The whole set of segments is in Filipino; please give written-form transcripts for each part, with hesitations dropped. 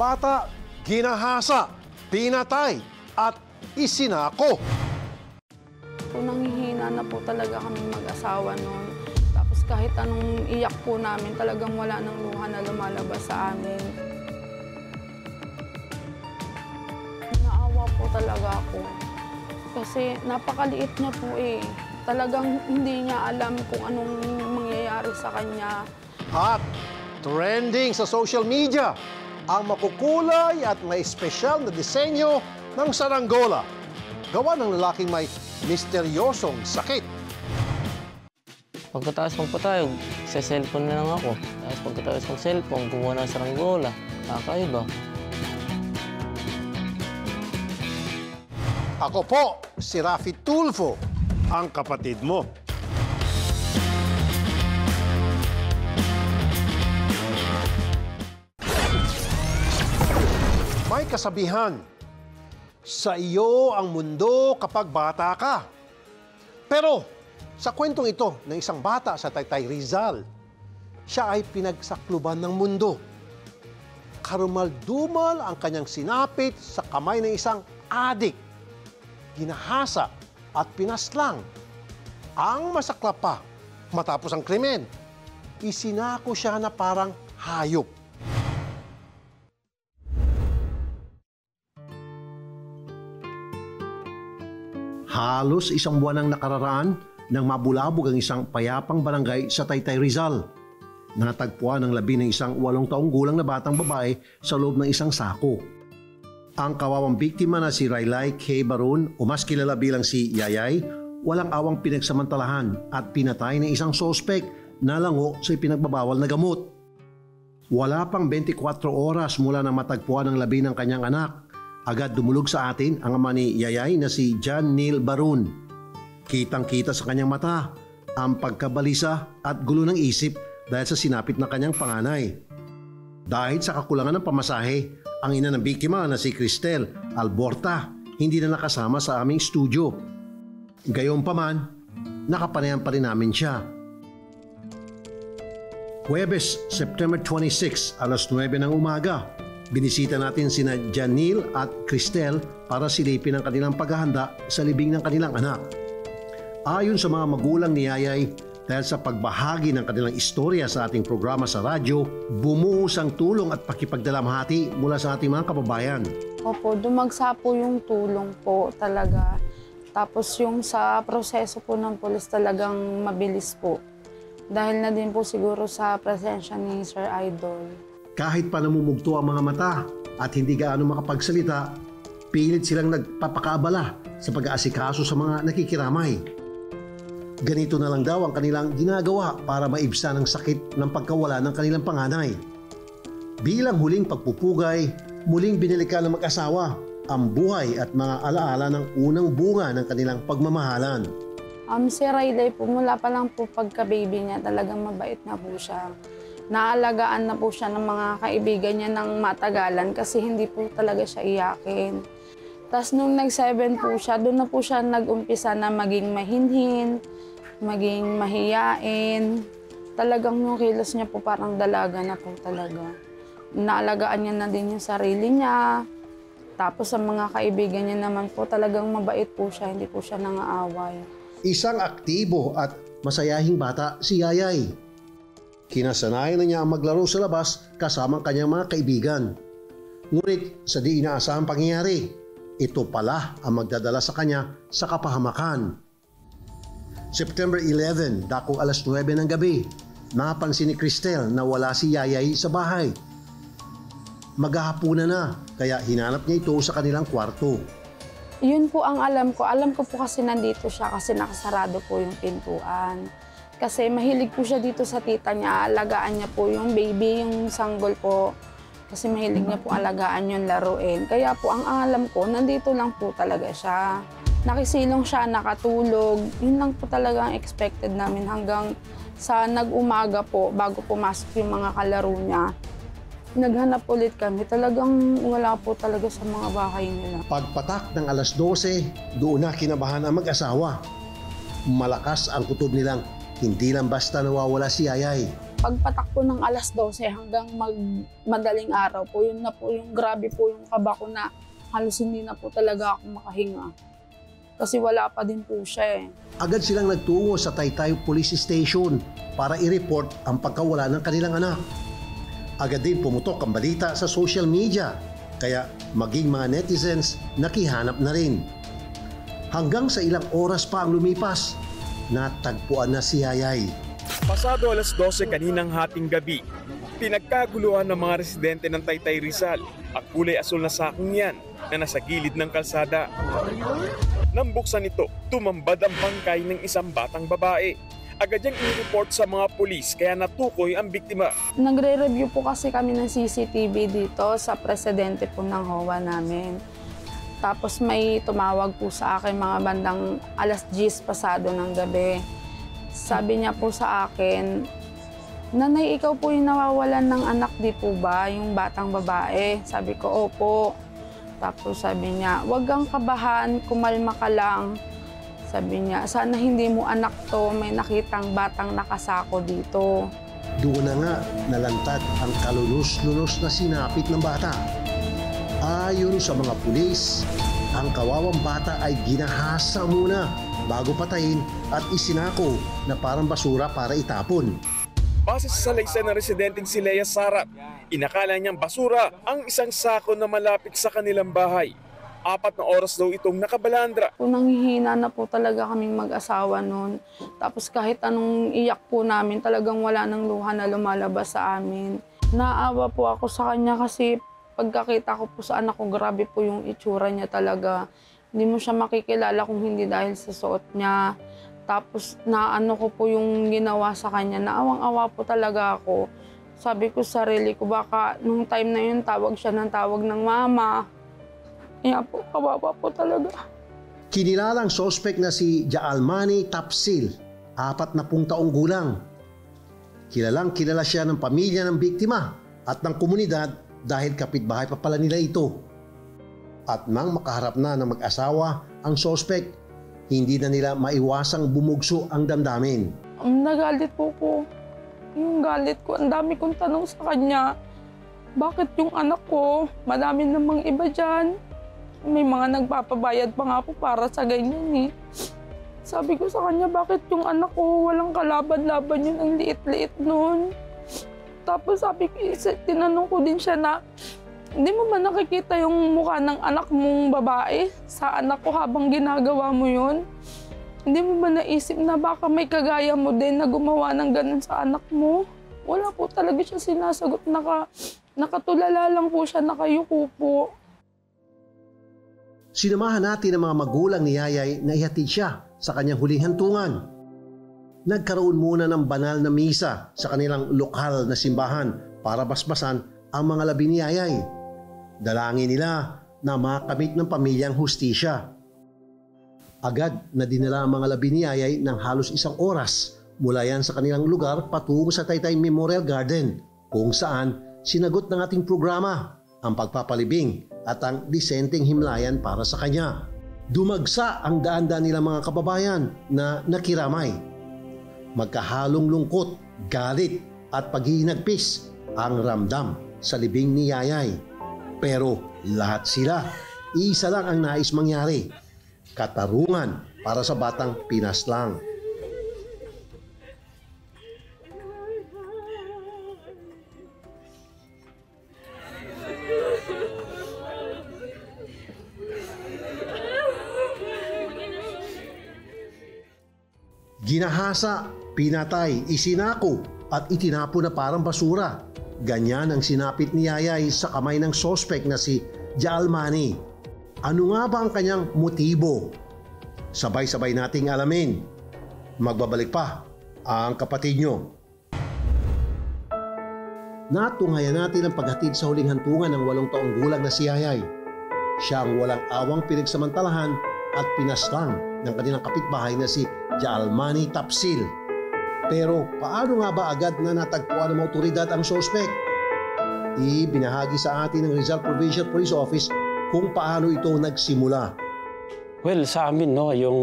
bata, ginahasa, pinatay, at isinako. Nanghihina na po talaga kami mag-asawa noon. Tapos kahit anong iyak po namin, talagang wala nang luha na lumalabas sa amin. Naawa po talaga ako. Kasi napakaliit niya po eh. Talagang hindi niya alam kung anong mangyayari sa kanya. At trending sa social media ang makukulay at may espesyal na disenyo ng saranggola. Gawa ng lalaking may misteryosong sakit. Pagkatapos magpatayog, sa cellphone na lang ako. Tapos pagkatapos ng cellphone, gumawa ng saranggola. Kakaiba. Ako po, si Rafi Tulfo, ang kapatid mo. May kasabihan, sa iyo ang mundo kapag bata ka. Pero sa kwentong ito ng isang bata sa Taytay Rizal, siya ay pinagsakluban ng mundo. Karumal-dumal ang kanyang sinapit sa kamay ng isang adik. Ginahasa at pinaslang. Ang masaklap pa, matapos ang krimen, isinako siya na parang hayop. Halos isang buwan ang nakararaan nang mabulabog ang isang payapang barangay sa Taytay Rizal. Natagpuan ng labi ng isang 8 taong gulang na batang babae sa loob ng isang sako. Ang kawawang biktima na si Raylay K. Barun o mas kilala bilang si Yayay, walang awang pinagsamantalahan at pinatay ng isang sospek na lango sa ipinagbabawal na gamot. Wala pang 24 oras mula nang matagpuan ang labi ng kanyang anak. Agad dumulog sa atin ang ama ni Yayay na si John Neil Barun. Kitang-kita sa kanyang mata ang pagkabalisa at gulo ng isip dahil sa sinapit na kanyang panganay. Dahil sa kakulangan ng pamasahe, ang ina ng biktima na si Cristel Alborta hindi na nakasama sa aming studio. Gayunpaman, nakapanayan pa rin namin siya. Huwebes, September 26, alas 9 ng umaga, binisita natin sina Janil at Cristel para silipin ang kanilang paghahanda sa libing ng kanilang anak. Ayon sa mga magulang ni Yayay, dahil sa pagbahagi ng kanilang istorya sa ating programa sa radyo, bumuhos ang tulong at pakipagdalamhati mula sa ating mga kababayan. Opo, dumagsa po yung tulong po talaga. Tapos yung sa proseso po ng pulis talagang mabilis po. Dahil na din po siguro sa presensya ni Sir Idol. Kahit pa namumugto ang mga mata at hindi gaano makapagsalita, pilit silang nagpapakaabala sa pag-aasikaso sa mga nakikiramay. Ganito na lang daw ang kanilang ginagawa para maibsan ang sakit ng pagkawala ng kanilang panganay. Bilang huling pagpupugay, muling binalikan ng mag-asawa ang buhay at mga alaala ng unang bunga ng kanilang pagmamahalan. Si Raylay po, mula pa lang po pagka-baby niya, talagang mabait na po siya. Naalagaan na po siya ng mga kaibigan niya ng matagalan kasi hindi po talaga siya iyakin. Tapos nung nag-7 po siya, doon na po siya nag-umpisa na maging mahinhin, maging mahiyain. Talagang yung kilos niya po parang dalaga na po talaga. Naalagaan niya na din yung sarili niya. Tapos sa mga kaibigan niya naman po, talagang mabait po siya, hindi po siya nangaaway. Isang aktibo at masayahing bata si Yayay. Kinasanayan na niya ang maglaro sa labas kasama ang kanyang mga kaibigan. Ngunit sa di inaasahang pangyayari, ito pala ang magdadala sa kanya sa kapahamakan. September 11, dakong alas 9 ng gabi, napansin ni Cristel na wala si Yayay sa bahay. Maghahapunan na, kaya hinanap niya ito sa kanilang kwarto. Yun po ang alam ko. Alam ko po kasi nandito siya kasi nakasarado po yung pintuan. Kasi mahilig po siya dito sa tita niya. Alagaan niya po yung baby, yung sanggol po. Kasi mahilig niya po alagaan yung laruin. Kaya po ang alam ko, nandito lang po talaga siya. Nakisilong siya, nakatulog. Yun lang po talaga ang expected namin hanggang sa nag-umaga po, bago pumasok yung mga kalaro niya. Naghanap ulit kami. Talagang wala po talaga sa mga bahay nila. Pagpatak ng alas 12, doon na kinabahan ang mag-asawa. Malakas ang kutob nilang hindi lang basta nawawala si Yayay. Pagpatak po ng alas 12 hanggang madaling araw po, yun na po yung grabe po yung kaba ko na halos hindi na po talaga ako makahinga. Kasi wala pa din po siya eh. Agad silang nagtungo sa Taytay Police Station para i-report ang pagkawala ng kanilang anak. Agad din pumutok ang balita sa social media, kaya maging mga netizens nakihanap na rin. Hanggang sa ilang oras pa ang lumipas, natagpuan na si Yayay. Pasado alas 12 kaninang hating gabi, pinagkaguluhan ng mga residente ng Taytay Rizal ang kulay asul na sakong yan na nasa gilid ng kalsada. Nang buksan ito, tumambad ang bangkay ng isang batang babae. Agad niyang i-report sa mga pulis kaya natukoy ang biktima. Nagre-review po kasi kami ng CCTV dito sa presidente po ng HOA namin. Tapos may tumawag po sa akin mga bandang alas 10 pasado ng gabi. Sabi niya po sa akin, "Nanay, ikaw po yung nawawalan ng anak, di po ba? Yung batang babae." Sabi ko, "Opo." Tapos sabi niya, "Huwag kang kabahan, kumalma ka lang." Sabi niya, "Sana hindi mo anak to, may nakitang batang nakasako dito." Doon na nga nalantad ang kalunos-lunos na sinapit ng bata. Ayon sa mga pulis, ang kawawang bata ay ginahasa muna bago patayin at isinako na parang basura para itapon. Base sa salaysay ng residenteng si Lea Sarat, inakala niyang basura ang isang sako na malapit sa kanilang bahay. 4 na oras daw itong nakabalandra. Nanghihina na po talaga kaming mag-asawa noon. Tapos kahit anong iyak po namin, talagang wala nang luha na lumalabas sa amin. Naawa po ako sa kanya kasi pagkakita ko po sa anak ko, grabe po yung itsura niya talaga. Hindi mo siya makikilala kung hindi dahil sa suot niya. Tapos naano ko po yung ginawa sa kanya, naawang-awa po talaga ako. Sabi ko sa sarili ko, baka nung time na yun tawag siya ng tawag ng mama. Kaya po, kawawa po talaga. Kinilalang sospek na si Jaalmani Tapsil, 40 taong gulang. Kilalang kilala siya ng pamilya ng biktima at ng komunidad dahil kapitbahay pa pala nila ito. At nang makaharap na ng mag-asawa ang sospek, hindi na nila maiwasang bumugso ang damdamin. Nagalit po ko. Yung galit ko, ang dami kong tanong sa kanya. Bakit yung anak ko, madami namang iba dyan. May mga nagpapabayad pa nga po para sa ganyan eh. Sabi ko sa kanya, bakit yung anak ko walang kalaban-laban yun, ang liit-liit nun. Tapos sabi ko, tinanong ko din siya na, hindi mo ba nakikita yung mukha ng anak mong babae sa anak ko habang ginagawa mo yun? Hindi mo ba naisip na baka may kagaya mo din na gumawa ng ganun sa anak mo? Wala po talaga siya sinasagot, nakatulala lang po siya, nakayuko po. Sinamahan natin ang mga magulang ni Yayay na ihatid siya sa kanyang huling hantungan. Nagkaroon muna ng banal na misa sa kanilang lokal na simbahan para basbasan ang mga labi ni Yayay. Dalangin nila na makamit ng pamilyang hustisya. Agad na dinala ang mga labi ni Yayay ng halos 1 oras mula yan sa kanilang lugar patungo sa Taytay Memorial Garden, kung saan sinagot ng ating programa ang pagpapalibing at ang disenteng himlayan para sa kanya. Dumagsa ang daan-daan nilang mga kababayan na nakiramay. Magkahalong lungkot, galit at paghihinagpis ang ramdam sa libing ni Yayay. Pero lahat sila, isa lang ang nais mangyari. Katarungan para sa batang Pinas lang. Ginahasa, pinatay, isinako at itinapo na parang basura. Ganyan ang sinapit ni Yayay sa kamay ng sospek na si Jaalmani. Ano nga ba ang kanyang motibo? Sabay-sabay nating alamin. Magbabalik pa ang kapatid nyo. Natunghayan natin ang paghatid sa huling hantungan ng 8 taong gulang na si Yayay. Siya ang walang awang pinagsamantalahan at pinaslang ng kanilang kapitbahay na si Jaalmani Tapsil. Pero paano nga ba agad na natagpuan ng mga otoridad ang sospek? Ibinahagi sa atin ng Rizal Provincial Police Office kung paano ito nagsimula. Well, sa amin, no, yung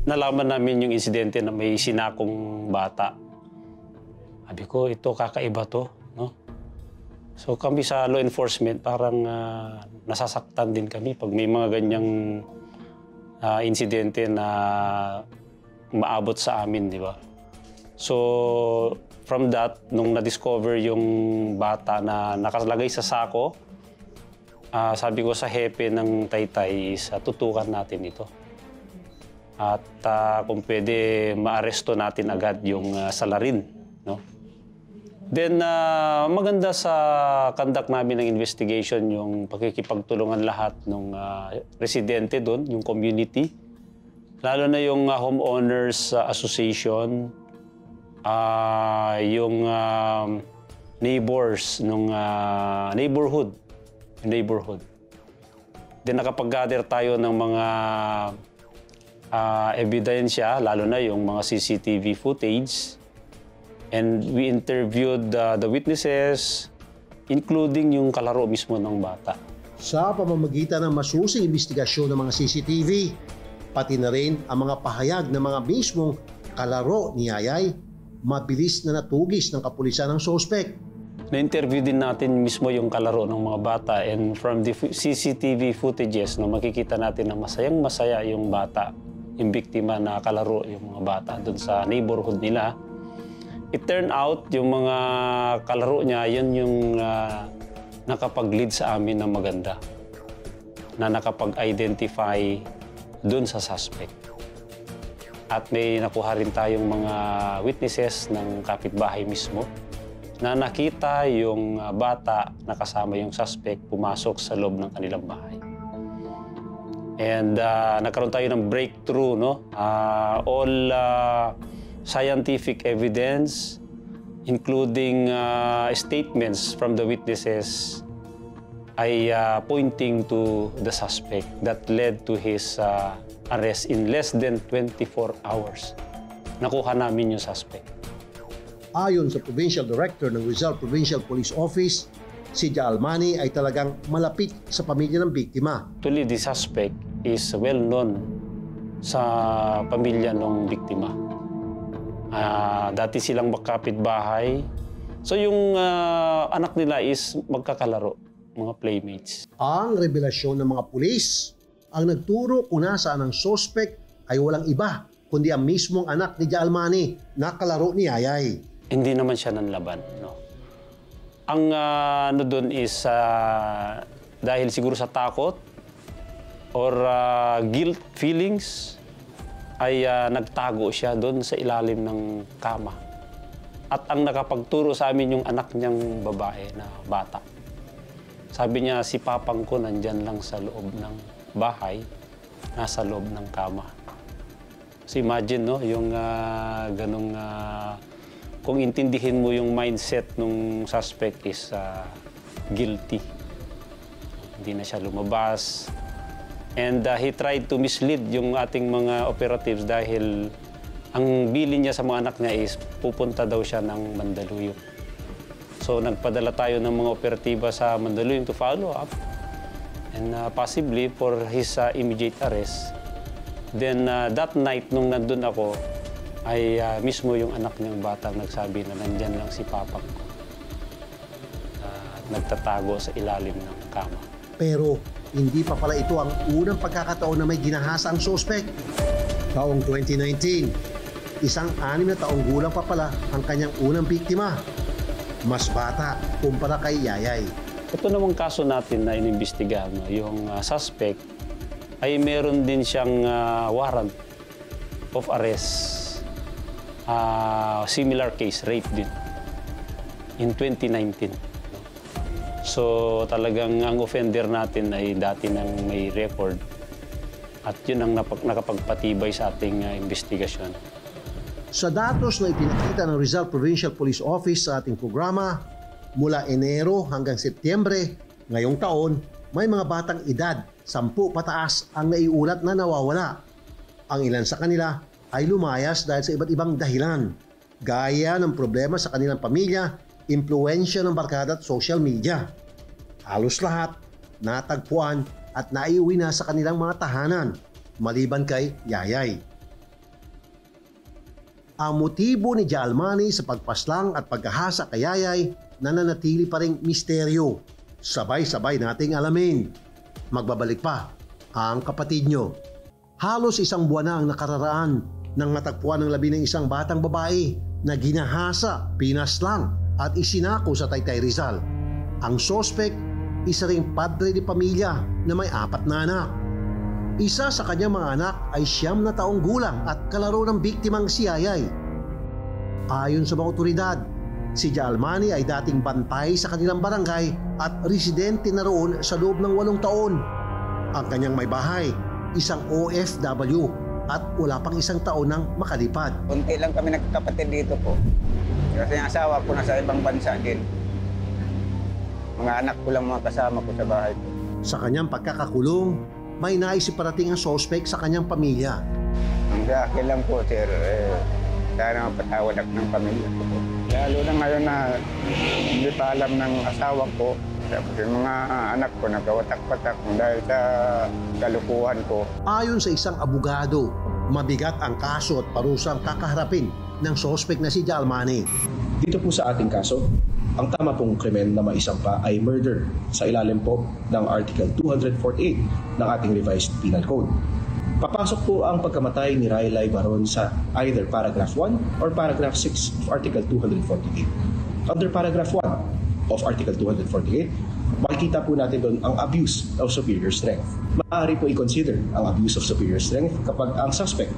nalaman namin yung insidente na may sinakong bata Sabi ko, ito kakaiba to, no? So kami sa law enforcement, parang nasasaktan din kami pag may mga ganyang insidente na maabot sa amin, di ba? So from that, nung na-discover yung bata na nakalagay sa sako, sabi ko sa hepe ng Taytay is tutukan natin ito. At kung pwede, maaresto natin agad yung salarin, no? Then, maganda sa conduct namin ng investigation yung pakikipagtulungan lahat ng residente doon, yung community. Lalo na yung homeowners association, yung neighbors ng neighborhood. Then, nakapag-gather tayo ng mga ebidensya, lalo na yung mga CCTV footage. And we interviewed the witnesses, including yung kalaro mismo ng bata. Sa pamamagitan ng masusing investigasyon ng mga CCTV, pati na rin ang mga pahayag ng mga mismong kalaro ni Yayay, mabilis na natugis ng kapulisan ng suspect. Na-interview din natin mismo yung kalaro ng mga bata, and from the CCTV footages, no, makikita natin na masayang-masaya yung bata, yung biktima na kalaro yung mga bata doon sa neighborhood nila. It turned out, yung mga kalaro niya, yun yung nakapag-lead sa amin na maganda. Na nakapag-identify dun sa suspect. At may nakuha rin tayong mga witnesses ng kapitbahay mismo na nakita yung bata na kasama yung suspect pumasok sa loob ng kanilang bahay. And nagkaroon tayo ng breakthrough, no? All scientific evidence, including statements from the witnesses, ay pointing to the suspect that led to his arrest in less than 24 hours. Nakuha namin yung suspect. Ayon sa Provincial Director ng Rizal Provincial Police Office, si Jaalmani ay talagang malapit sa pamilya ng biktima. Actually, the suspect is well known sa pamilya ng biktima. Dati silang magkapitbahay. So yung anak nila is magkakalaro, mga playmates. Ang revelasyon ng mga pulis ang nagturo kung nasaan ang suspect ay walang iba kundi ang mismong anak ni Jaalmani na kalaro ni Yayay. Hindi naman siya nanlaban, no? Ang ano doon is dahil siguro sa takot or guilt feelings, ay nagtago siya doon sa ilalim ng kama. At ang nakapagturo sa amin yung anak niyang babae na bata. Sabi niya, si papang ko nandyan lang sa loob ng bahay, nasa loob ng kama. So imagine, no, yung ganong, kung intindihin mo yung mindset ng suspect is guilty. Hindi na siya lumabas. And he tried to mislead yung ating mga operatives dahil ang bilin niya sa mga anak niya is pupunta daw siya ng Mandaluyong. So nagpadala tayo ng mga operatiba sa Mandaluyong to follow up and possibly for his immediate arrest. Then that night nung nandun ako ay mismo yung anak niyang batang nagsabi na nandyan lang si papang ko. Nagtatago sa ilalim ng kama. Pero hindi pa pala ito ang unang pagkakataon na may ginahasa ang suspect. Taong 2019, isang 6 na taong gulang pa pala ang kanyang unang biktima. Mas bata kumpara kay Yayay. Ito namang kaso natin na inimbestigahan, no? Yung suspect ay meron din siyang warrant of arrest. Similar case, rape din, in 2019. So talagang ang offender natin ay dati nang may record at yun ang nakapagpatibay sa ating investigasyon. Sa datos na ipinakita ng Rizal Provincial Police Office sa ating programa, mula Enero hanggang Setyembre ngayong taon, may mga batang edad 10 pataas ang naiulat na nawawala. Ang ilan sa kanila ay lumayas dahil sa iba't ibang dahilan, gaya ng problema sa kanilang pamilya, impluwensya ng barkada at social media. Halos lahat natagpuan at naiuwi na sa kanilang mga tahanan, maliban kay Yayay. ang motibo ni Jalmani sa pagpaslang at paghahasa kay Yayay nananatili pa ring misteryo. Sabay-sabay nating alamin. Magbabalik pa ang kapatid nyo. Halos isang buwan na ang nakararaan nang matagpuan ng labi ng isang batang babae na ginahasa, pinaslang at isinako sa Taytay Rizal. Ang sospek, isa ring padre de pamilya na may 4 na anak. Isa sa kanyang mga anak ay 9 na taong gulang at kalaro ng biktimang si Yayay. Ayon sa mga otoridad, si Jalmani ay dating bantay sa kanilang barangay at residente na roon sa loob ng 8 taon. Ang kanyang may bahay, isang OFW at wala pang 1 taon nang makalipad. Kunti lang kami nagkakapatid dito po. Kasi ang asawa ko nasa ibang bansa din. Mga anak ko lang mga kasama ko sa bahay ko. Sa kanyang pagkakakulong, may naisip parating ang sospek sa kanyang pamilya. Ang sa akin lang po, sir, sana mapatawad ako ng pamilya ko po. Lalo na ngayon na hindi pa alam ng asawa ko. Tapos yung mga anak ko nagawatak-patak dahil sa kalukuhan ko. Ayon sa isang abogado, mabigat ang kaso at parusang kakaharapin ng sospek na si Jalmani. Dito po sa ating kaso, ang tama pong krimen na maisampa ay murder sa ilalim po ng Article 248 ng ating Revised Penal Code. Papasok po ang pagkamatay ni Raylay Baron sa either Paragraph 1 or Paragraph 6 of Article 248. Under Paragraph 1 of Article 248, makikita po natin doon ang abuse of superior strength. Maaari po i-consider ang abuse of superior strength kapag ang suspect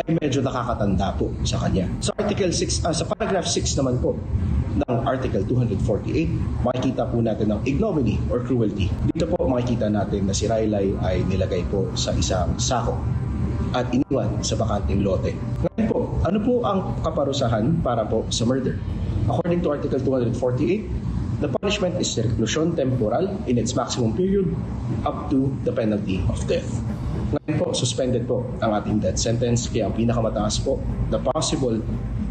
ay medyo nakakatanda po sa kanya. Sa Article 6, sa Paragraph 6 naman po ng Article 248, makikita po natin ang ignominy or cruelty. Dito po makikita natin na si Raylay ay nilagay po sa isang sako at iniwan sa bakanting lote. Ngayon po, ano po ang kaparusahan para po sa murder? According to Article 248, the punishment is reclusion temporal in its maximum period up to the penalty of death. Ngayon po, suspended po ang ating death sentence, kaya ang pinakamataas po, the possible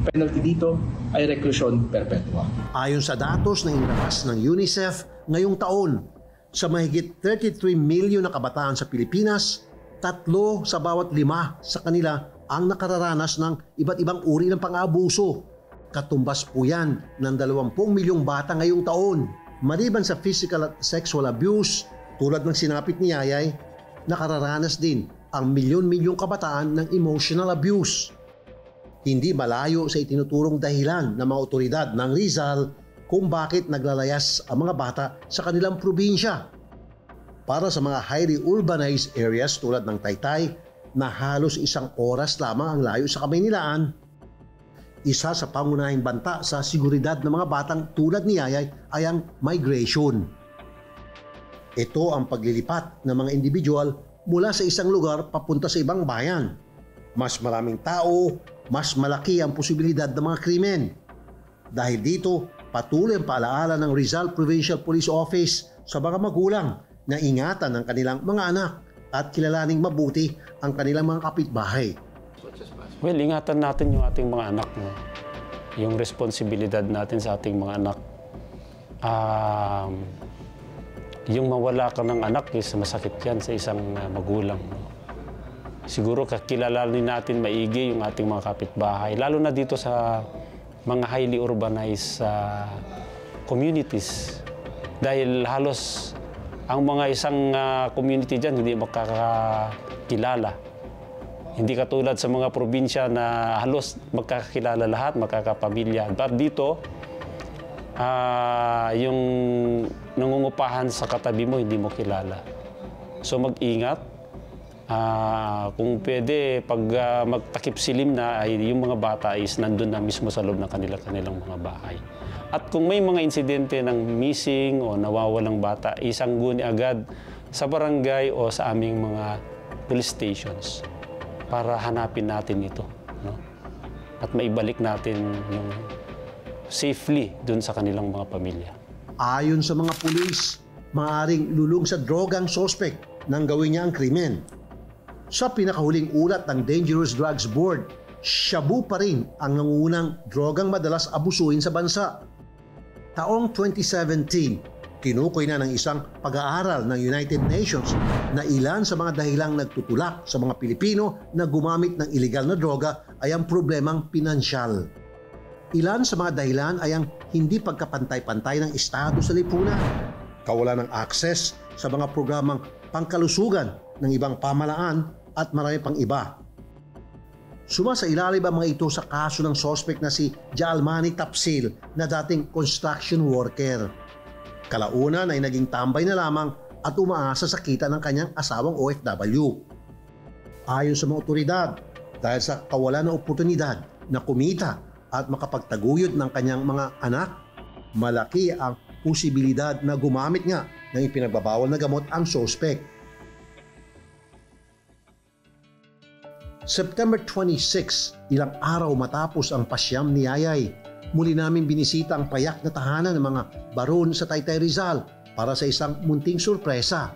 penalty dito ay reclusion perpetua. Ayon sa datos na inilabas ng UNICEF ngayong taon, sa mahigit 33 milyon na kabataan sa Pilipinas, 3 sa bawat 5 sa kanila ang nakararanas ng iba't ibang uri ng pang-aabuso. Katumbas po yan ng 20 milyong bata ngayong taon. Maliban sa physical at sexual abuse, tulad ng sinapit ni Yayay, nakararanas din ang milyon-milyong kabataan ng emotional abuse. Hindi malayo sa itinuturong dahilan ng mga otoridad ng Rizal kung bakit naglalayas ang mga bata sa kanilang probinsya. Para sa mga highly urbanized areas tulad ng Taytay na halos 1 oras lamang ang layo sa Kamaynilaan, isa sa pangunahing banta sa seguridad ng mga batang tulad ni Yayay ay ang migration. Ito ang paglilipat ng mga individual mula sa isang lugar papunta sa ibang bayan. Mas maraming tao, mas malaki ang posibilidad ng mga krimen. Dahil dito, patuloy ang paalaala ng Rizal Provincial Police Office sa mga magulang na ingatan ang kanilang mga anak at kilalaning mabuti ang kanilang mga kapitbahay. Well, ingatan natin yung ating mga anak. No? Yung responsibilidad natin sa ating mga anak. Yung mawala ka ng anak, masakit yan sa isang magulang. No? Siguro kakilalanin natin maigi yung ating mga kapitbahay, lalo na dito sa mga highly urbanized communities. Dahil halos ang mga isang community dyan hindi makakakilala. Hindi katulad sa mga probinsya na halos magkakakilala lahat, magkakapamilya. But dito, yung nangungupahan sa katabi mo, hindi mo kilala. So mag-ingat. Kung pwede, pag magtakip silim na, ay yung mga bata is nandun na mismo sa loob ng kanilang mga bahay. At kung may mga insidente ng missing o nawawalang bata, isangguni agad sa barangay o sa aming mga police stations para hanapin natin ito. No? At maibalik natin yung safely dun sa kanilang mga pamilya. Ayon sa mga pulis, maaaring lulong sa drogang sospek nang gawin niya ang krimen. Sa pinakahuling ulat ng Dangerous Drugs Board, shabu pa rin ang nangungunang drogang madalas abusuin sa bansa. Taong 2017, Tinukoy na ng isang pag-aaral ng United Nations na ilan sa mga dahilang nagtutulak sa mga Pilipino na gumamit ng illegal na droga ay ang problemang pinansyal. Ilan sa mga dahilan ay ang hindi pagkapantay-pantay ng Estado sa lipunan, kawalan ng akses sa mga programang pangkalusugan ng ibang pamalaan at marami pang iba. Sumasailalim ang mga ito sa kaso ng suspect na si Jaalmani Tapsil na dating construction worker. Kalaunan ay naging tambay na lamang at umaasa sa kita ng kanyang asawang OFW. Ayon sa mga otoridad, dahil sa kawalan ng oportunidad na kumita at makapagtaguyod ng kanyang mga anak, malaki ang posibilidad na gumamit nga ng ipinagbabawal na gamot ang suspect. September 26, ilang araw matapos ang pasyam ni Yayay, muli namin binisita ang payak na tahanan ng mga baron sa Taytay Rizal para sa isang munting sorpresa.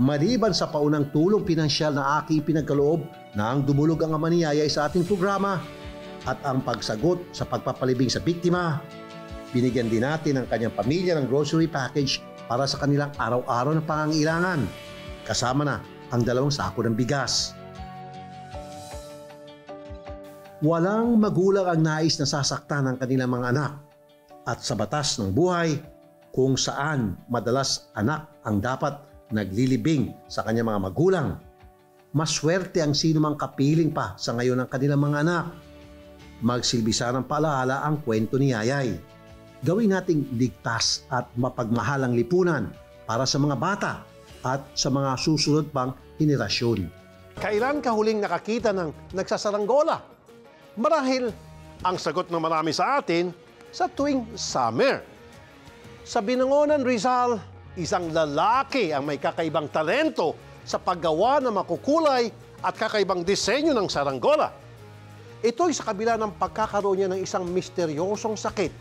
Maliban sa paunang tulong pinansyal na aking pinagkaloob na ang dumulog ang ama ni Yayay sa ating programa at ang pagsagot sa pagpapalibing sa biktima, binigyan din natin ang kanyang pamilya ng grocery package para sa kanilang araw-araw na pangangailangan, kasama na ang 2 sako ng bigas. Walang magulang ang nais na sasaktan ng kanilang mga anak at sa batas ng buhay kung saan madalas anak ang dapat naglilibing sa kanyang mga magulang, maswerte ang sino mang kapiling pa sa ngayon ng kanilang mga anak. Magsilbi sana ng paalaala ang kwento ni Yayay. Gawin nating ligtas at mapagmahal ang lipunan para sa mga bata at sa mga susunod pang henerasyon. Kailan ka huling nakakita ng nagsasaranggola? Marahil ang sagot ng marami sa atin sa tuwing summer. Sa Binangonan, Rizal, isang lalaki ang may kakaibang talento sa paggawa ng makukulay at kakaibang disenyo ng saranggola. Ito'y sa kabila ng pagkakaroon niya ng isang misteryosong sakit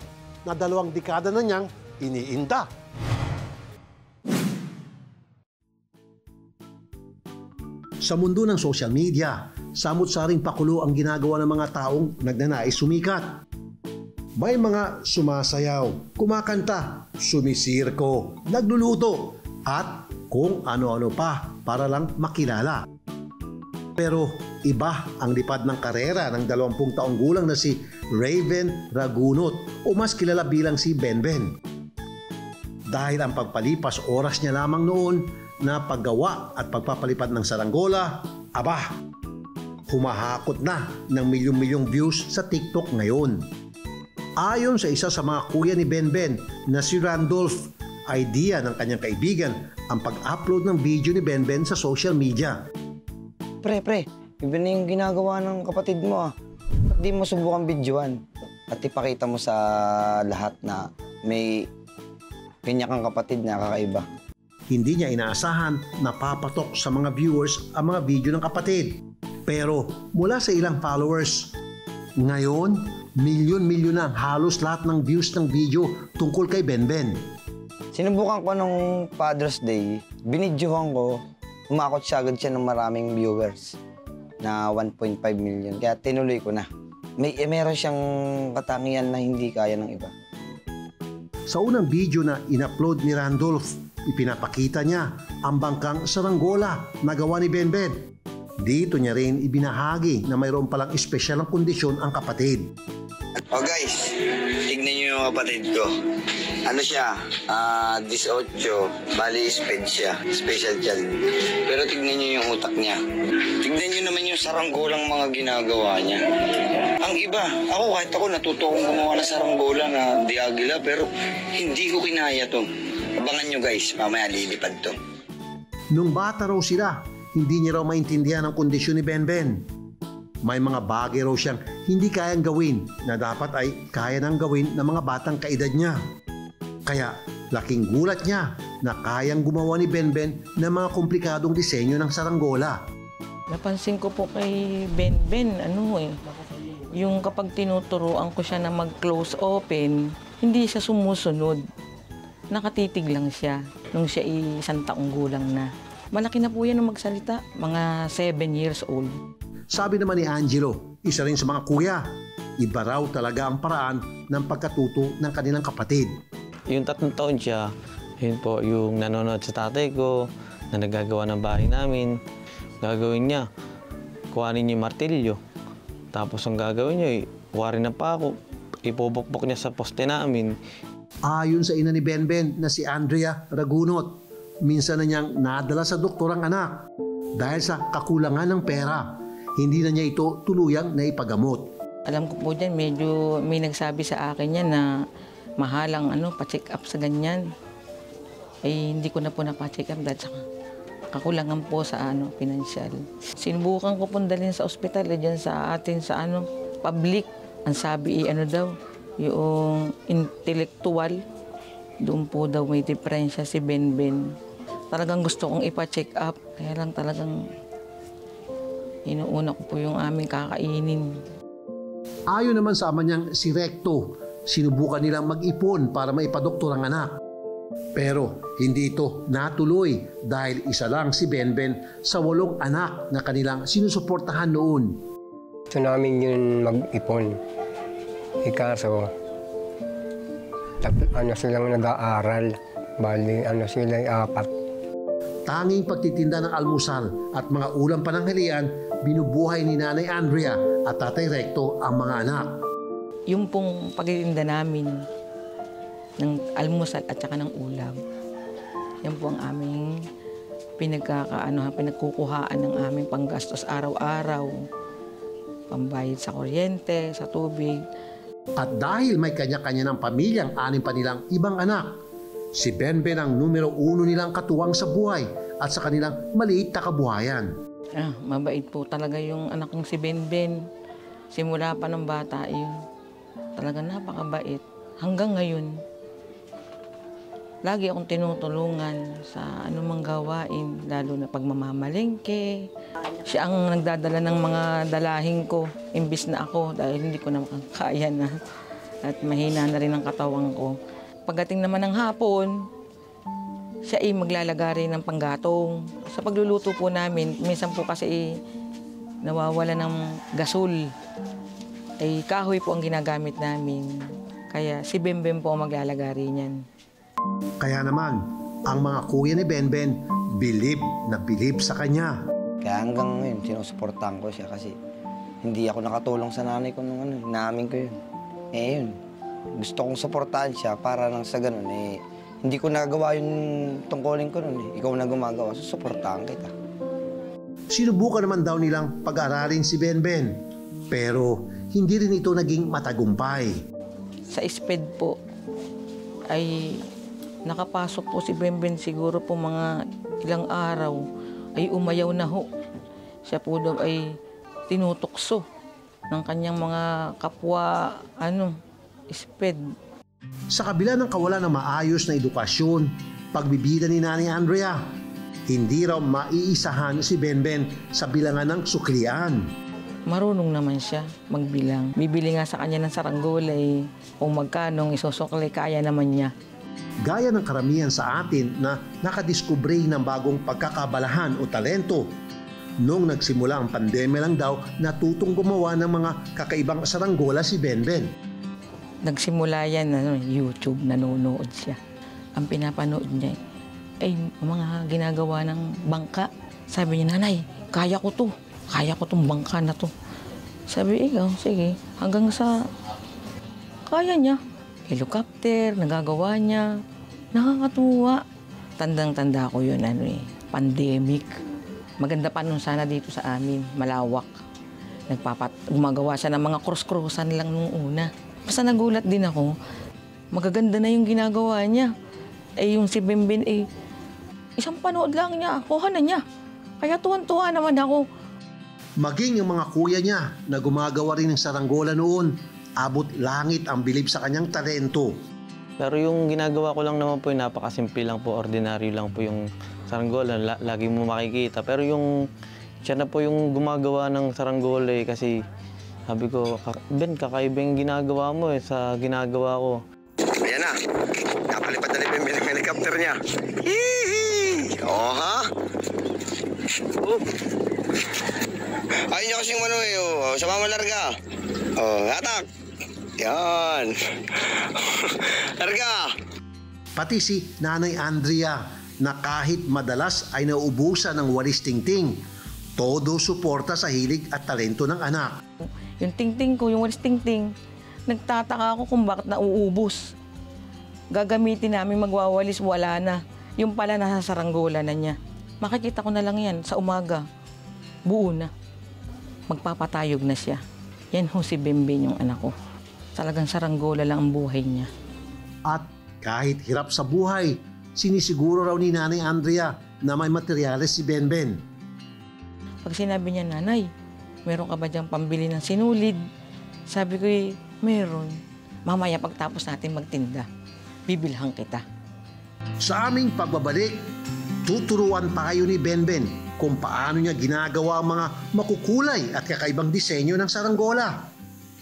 na 2 dekada na niyang iniinda. Sa mundo ng social media, samot-saring pakulo ang ginagawa ng mga taong nagnanais sumikat. May mga sumasayaw, kumakanta, sumisirko, nagluluto, at kung ano-ano pa para lang makilala. Pero iba ang lipad ng karera ng 20 taong gulang na si Raven Ragunot o mas kilala bilang si Benben. Dahil ang pagpalipas oras niya lamang noon na paggawa at pagpapalipad ng saranggola, aba, humahakot na ng milyong-milyong views sa TikTok ngayon. Ayon sa isa sa mga kuya ni Benben na si Randolph, idea ng kanyang kaibigan ang pag-upload ng video ni Benben sa social media. Pre, iba na yung ginagawa ng kapatid mo ah. Ba't di mo subukan videoan? At ipakita mo sa lahat na may kanya kang kapatid na kakaiba. Hindi niya inaasahan na papatok sa mga viewers ang mga video ng kapatid. Pero mula sa ilang followers, ngayon, milyon-milyon na halos lahat ng views ng video tungkol kay Benben. Sinubukan ko nung Father's Day, binidyohan ko, umakot siya agad siya ng maraming viewers na 1.5 million. Kaya tinuloy ko na. Meron siyang katangian na hindi kaya ng iba. Sa unang video na in-upload ni Randolph, ipinapakita niya ang bangkang saranggola na gawa ni Benben. Dito niya rin ibinahagi na mayroon palang espesyal ng kondisyon ang kapatid. Oh guys, tignan niyo yung kapatid ko. Ano siya? 18, bali speed siya, special child. Pero tignan niyo yung utak niya. Tignan niyo naman yung saranggolang mga ginagawa niya. Ang iba, kahit ako natuto kong gumawa ng saranggola na diagila, pero hindi ko kinaya to. Abangan nyo guys, mamaya lilipad to. Nung bata raw sila, hindi niya raw maintindihan ang kondisyon ni Benben. May mga bagay raw siyang hindi kayang gawin na dapat ay kaya nang gawin ng mga batang kaedad niya. Kaya laking gulat niya na kayang gumawa ni Benben ng mga komplikadong disenyo ng saranggola. Napansin ko po kay Benben, yung kapag tinuturuan ko siya na mag-close open, hindi siya sumusunod. Nakatitig lang siya nung siya 1 taong gulang na. Malaki na po yan ng magsalita, mga 7 years old. Sabi naman ni Angelo, isa rin sa mga kuya, iba raw talaga ang paraan ng pagkatuto ng kanilang kapatid. Yung 3 taon siya, Yun po, yung nanonood sa tatay ko, na nagagawa ng bahay namin, gagawin niya, kuhanin niya yung martilyo. Tapos ang gagawin niya, kuharin ng pako, ipupukpok niya sa poste namin. Ayon sa ina ni Benben na si Andrea Ragunot, minsan na niyang nadala sa doktor ang anak dahil sa kakulangan ng pera. Hindi na niya ito tuluyang naipagamot. Alam ko po dyan, medyo may nagsabi sa akin yan na mahalang pa-check up sa ganyan. Hindi ko na po na-check up dahil sa kakulangan po sa pinansyal. Sinubukan ko po dalhin sa ospital dyan sa atin sa public. Ang sabi daw, yung intellectual, doon po daw may diferensya si Benben. Talagang gusto kong ipa-check up, kaya lang talagang inuuna ko po yung aming kakainin. Ayon naman sa ama niyang si Recto, sinubukan nilang mag-ipon para maipadoktor ang anak. Pero hindi ito natuloy dahil isa lang si Benben sa 8 anak na kanilang sinusuportahan noon. Gusto namin yun mag-ipon. Ikaso, silang nag-aaral. Bali, sila 4. Tanging pagtitinda ng almusal at mga ulam pananghalian, binubuhay ni Nanay Andrea at Tatay Recto ang mga anak. Yung pong pagtitinda namin ng almusal at saka ng ulam, yan po ang aming pinagkukuhaan ng aming panggastos araw-araw. Pambayad sa kuryente, sa tubig. At dahil may kanya-kanya ng pamilyang 6 pa nilang ibang anak, si Benben ang numero 1 nilang katuwang sa buhay at sa kanilang maliit na kabuhayan. Mabait po talaga yung anak kong si Benben. Simula pa ng bata yun. Talaga napakabait. Hanggang ngayon, lagi akong tinutulungan sa anumang gawain, lalo na pagmamamalengke. Siya ang nagdadala ng mga dalahin ko, imbis na ako, dahil hindi ko na makakaya na. At mahina na rin ang katawan ko. Pagdating naman ng hapon, siya ay maglalagari ng panggatong. Sa pagluluto po namin, minsan po kasi nawawala ng gasol. Kahoy po ang ginagamit namin. Kaya si Benben po ang maglalagari niyan. Kaya naman, ang mga kuya ni Benben, bilib na bilib sa kanya. Kaya hanggang ngayon, sinusuportahan ko siya kasi hindi ako nakatulong sa nanay ko nung namin ko yun. Yun. Gusto kong suportahan siya para nang sa ganun, hindi ko nagawa yung tungkulin ko nun. Ikaw na gumagawa, susuportahan kita. Sinubukan naman daw nilang pag-aralin si Benben, pero hindi rin ito naging matagumpay. Sa SPED po, ay nakapasok po si Benben siguro po mga ilang araw, ay umayaw na ho. Siya po daw ay tinutukso ng kanyang mga kapwa, SPED. Sa kabila ng kawalan ng maayos na edukasyon, pagbibida ni Nanay Andrea, hindi raw maiisahan si Benben sa bilangan ng suklian. Marunong naman siya magbilang. Bibili nga sa kanya ng saranggola kung magkanong isusukli, kaya naman niya. Gaya ng karamihan sa atin na nakadiskubre ng bagong pagkakabalahan o talento. Noong nagsimula ang pandemya lang daw, natutong gumawa ng mga kakaibang saranggola si Benben. Nagsimula yan, YouTube, nanonood siya. Ang pinapanood niya ay mga ginagawa ng bangka. Sabi niya, Nanay, kaya ko to. Kaya ko tong bangka na to. Sabi, ikaw, sige. Hanggang sa kaya niya. Helicopter, nagagawa niya. Nakakatuwa. Tandang-tanda ko yun, pandemic. Maganda pa nung sana dito sa amin, malawak. Gumagawa siya ng mga cross-crossan lang nung una. Basta nagulat din ako, magaganda na yung ginagawa niya. Yung si Benben, isang panood lang niya, kuha na niya. Kaya tuwan-tuwa naman ako. Maging yung mga kuya niya na gumagawa rin ng saranggola noon, abot langit ang bilib sa kanyang talento. Pero yung ginagawa ko lang naman po, napakasimple lang po, ordinary lang po yung saranggola, lagi mo makikita. Pero yung siya na po yung gumagawa ng saranggola kasi sabi ko, Ben, kakaiba yung ginagawa mo sa ginagawa ko. Ayan na, napalipad na ni Benben ang helicopter niya. Hihi! Ha? Ayun niya kasing sa mamalarga. Hatak! Yan! Larga! Pati si Nanay Andrea na kahit madalas ay nauubusan ng walis tingting, todo suporta sa hilig at talento ng anak. Yung tingting ko, yung walis tingting, nagtataka ako kung bakit nauubos. Gagamitin namin magwawalis, wala na. Yung pala nasa saranggola na niya. Makikita ko na lang yan sa umaga. Buo na. Magpapatayog na siya. Yan ho si Benben yung anak ko. Talagang saranggola lang ang buhay niya. At kahit hirap sa buhay, sinisiguro raw ni Nanay Andrea na may materyales si Benben. Pag sinabi niya, Nanay, meron ka ba diyang pambili ng sinulid? Sabi ko, meron. Mamaya pagtapos natin magtinda, bibilhan kita. Sa aming pagbabalik, tuturuan tayo ni Benben kung paano niya ginagawa ang mga makukulay at kakaibang disenyo ng saranggola.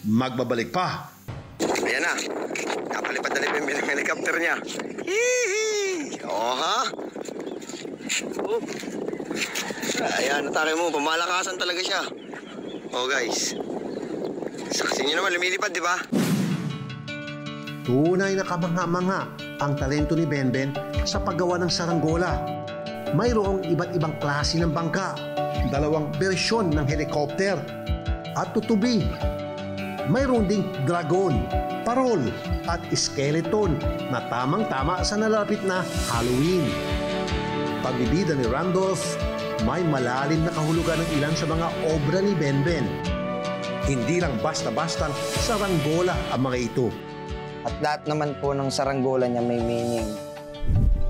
Magbabalik pa. Ayan na. Napalipad na ni Benben ang helicopter niya. Hihi! Oo ha? Oh. Ayan, natake mo. Pamalakasan talaga siya. Oh guys. Saksi niyo naman, lumilipad, di ba? Tunay na kamangha-mangha ang talento ni Benben sa paggawa ng saranggola. Mayroong iba't ibang klase ng bangka, 2 bersyon ng helicopter at tutubi. Mayroon ding dragon, parol at skeleton na tamang-tama sa nalalapit na Halloween. Pagbibida ni Randolph, may malalim na kahulugan ng ilan sa mga obra ni Benben. Hindi lang basta-bastang saranggola ang mga ito. At lahat naman po ng saranggola niya may meaning.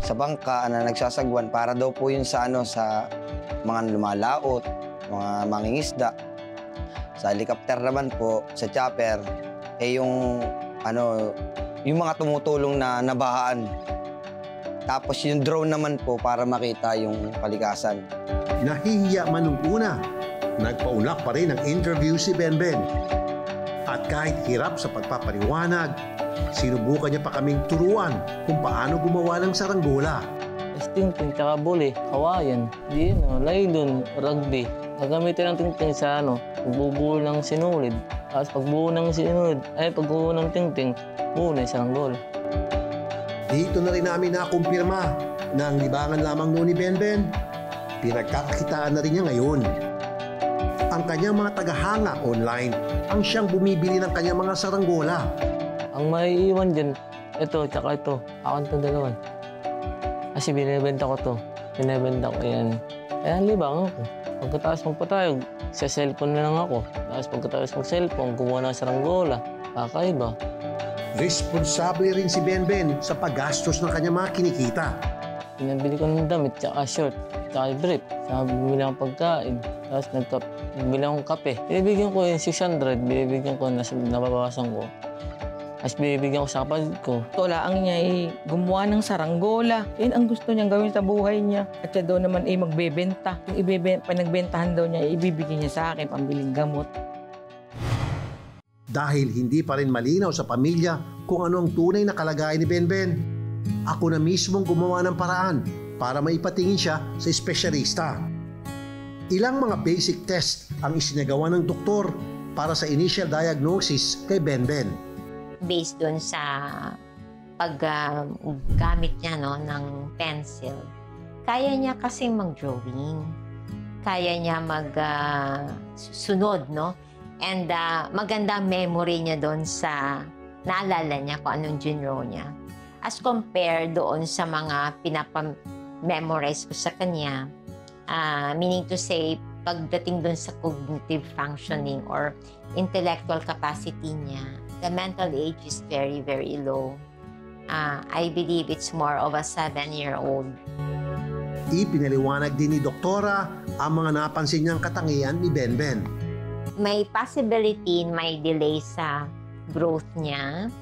Sa bangka na nagsasagwan, para daw po yun sa sa mga lumalaot, mga mangingisda. Sa helicopter naman po, sa chopper, yung mga tumutulong na nabahaan. Tapos yung drone naman po para makita yung kalikasan. Nahihiya man nung una, nagpaunlak pa rin ang interview si Benben. At kahit hirap sa pagpapaliwanag, sinubukan niya pa kaming turuan kung paano gumawa ng saranggola. Tingting, tsaka buli, kawayan, laylon, rugby. Gagamitin ang tingting sa pagbubuo ng sinulid. Tapos pagbuo ng sinulid, pagbuo ng tingting, buo na isang saranggola. Dito na rin namin nakumpirma na ang libangan lamang noon ni Benben, pinagkakakitaan na rin niya ngayon. Ang kanyang mga tagahanga online ang siyang bumibili ng kanyang mga saranggola. Ang maiiwan dyan, ito, tsaka ito. Akan itong dalawan. Kasi binibenta ko to. Binibenta ko yan. Kaya libang ako. Pagkatapos magpatayog, sa cellphone na lang ako. Tapos pagkatapos mag-cellphone, kumuha ng saranggola. Kakaiba. Responsable rin si Benben sa paggastos ng kanyang mga kinikita. Pinabili ko ng damit, tsaka shirt, tsaka brief. Saka bumili akong pagkain. Tapos bumili akong kape. Binibigyan ko yung 600, binibigyan ko, nababawasan ko. Tapos binibigyan ko sa kapatid ko. Tulaang niya gumawa ng saranggola. Yan ang gusto niyang gawin sa buhay niya. At siya daw naman magbebenta. Yung panagbentahan daw niya, ibibigay niya sa akin, pambiling gamot. Dahil hindi pa rin malinaw sa pamilya kung ano ang tunay na kalagayan ni Benben, ako na mismong gumawa ng paraan para maipatingin siya sa espesyalista. Ilang mga basic test ang isinagawa ng doktor para sa initial diagnosis kay Benben. Based doon sa paggamit niya ng pencil, kaya niya kasi mag-drawing. Kaya niya mag-sunod, And maganda memory niya doon sa naalala niya kung anong ginro niya. As compared doon sa mga pinapamemorize ko sa kanya, meaning to say, pagdating doon sa cognitive functioning or intellectual capacity niya, the mental age is very, very low. I believe it's more of a 7-year-old. Ipinaliwanag din ni Doktora ang mga napansin niyang katangian ni Benben. May possibility may delay sa growth niya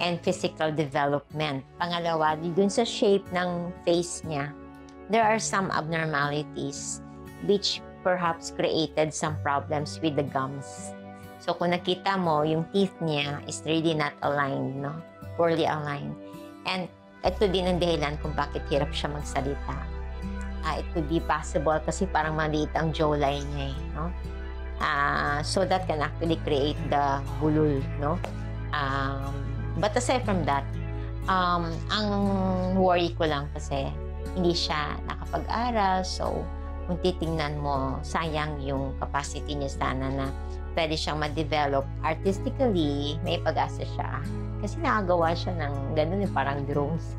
and physical development. Pangalawa, dun sa shape ng face niya, there are some abnormalities which perhaps created some problems with the gums. So kung nakita mo, yung teeth niya is really not aligned, poorly aligned. And ito din ang dahilan kung bakit hirap siya magsalita. It could be possible kasi parang maliit ang jawline niya, so that can actually create the bulol, But aside from that, Ang worry ko lang kasi hindi siya nakapag-aral. So, kung titingnan mo, sayang yung capacity niya sana na pwede siyang ma-develop artistically, may pag-asa siya. Kasi nakagawa siya ng ganun, parang drones,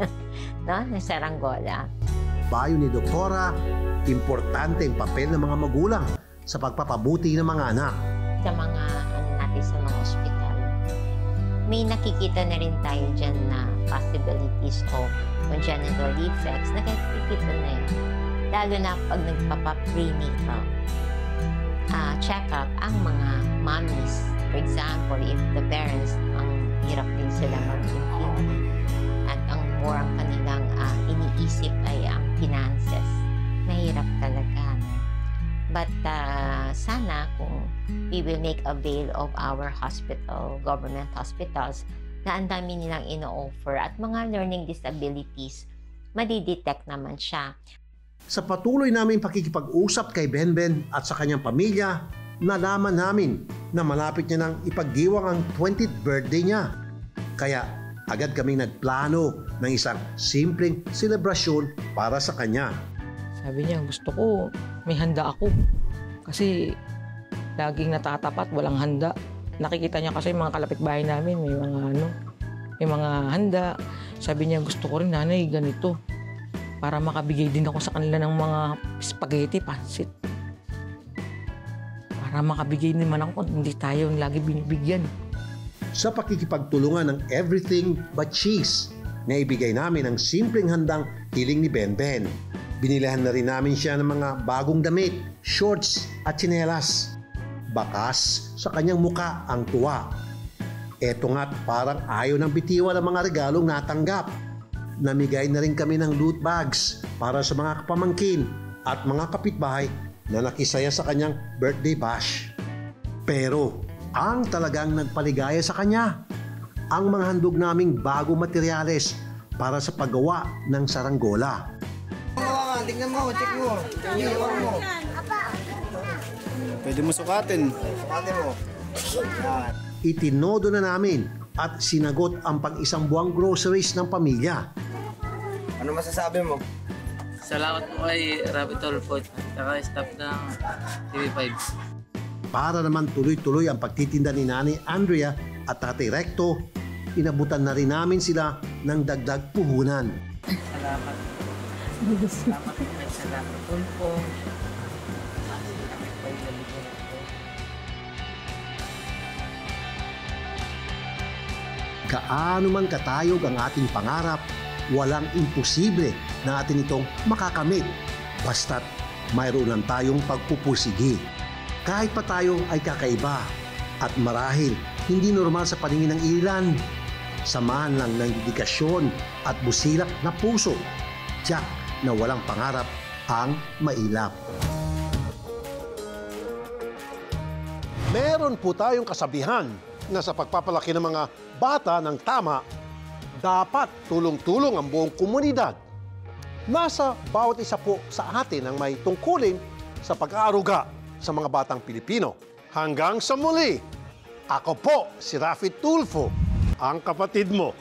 no? Ng saranggola. Bayo ni Doktora, importante ang papel ng mga magulang sa pagpapabuti ng mga anak. Sa mga, natin sa mga ospital, may nakikita na rin tayo dyan na possibilities of congenital defects. Nakikita na yun. Lalo na pag nagpapa-prenatal check-up ang mga mommies. For example, if the parents, ang hirap din sila mag-intindi at ang more ang kanilang iniisip ay ang finances. Mahirap talaga. But sana kung we will make avail of our hospital, government hospitals, na ang dami nilang ino-offer at mga learning disabilities, madidetect naman siya. Sa patuloy namin pakikipag-usap kay Benben at sa kanyang pamilya, nalaman namin na malapit niya nang ipagdiwang ang 20th birthday niya. Kaya agad kaming nagplano ng isang simpleng selebrasyon para sa kanya. Sabi niya, gusto ko, may handa ako. Kasi laging natatapat, walang handa. Nakikita niya kasi mga kalapitbahay namin, may mga handa. Sabi niya, gusto ko rin, nanay, ganito. Para makabigay din ako sa kanila ng mga spaghetti, pansit. Para makabigay naman ako, hindi tayo lagi binibigyan. Sa pakikipagtulungan ng Everything But Cheese, na ibigay namin ang simpleng handang hiling ni Benben. Binilihan na rin namin siya ng mga bagong damit, shorts at tsinelas. Bakas sa kanyang muka ang tuwa. Eto nga't parang ayaw ng bitiwan ng mga regalong natanggap. Namigay na rin kami ng loot bags para sa mga kapamangkin at mga kapitbahay na nakisaya sa kanyang birthday bash. Pero ang talagang nagpaligaya sa kanya, ang mga handog naming bagong materyales para sa paggawa ng saranggola. Tingnan mo, check mo. Tingnan mo. Pwede mo sukatin. Sukatin mo. Itinodo na namin at sinagot ang pang-isang buwang groceries ng pamilya. Ano masasabi mo? Salamat po kay Rapitol Food at staff ng TV5. Para naman tuloy-tuloy ang pagtitinda ni Nanay Andrea at Tatay Recto, inabutan na rin namin sila ng dagdag puhunan. Salamat. Salamat po. Kaano man katayog ang ating pangarap, walang imposible na atin itong makakamit. Basta't mayroon lang tayong pagpupusigi. Kahit pa tayo ay kakaiba at marahil hindi normal sa paningin ng ilan, samahan lang ng dedikasyon at busilak na puso, tiyak na walang pangarap ang mailap. Meron po tayong kasabihan na sa pagpapalaki ng mga bata ng tama, dapat tulong-tulong ang buong komunidad. Nasa bawat isa po sa atin ang may tungkulin sa pag-aaruga sa mga batang Pilipino. Hanggang sa muli, ako po si Rafi Tulfo, ang kapatid mo.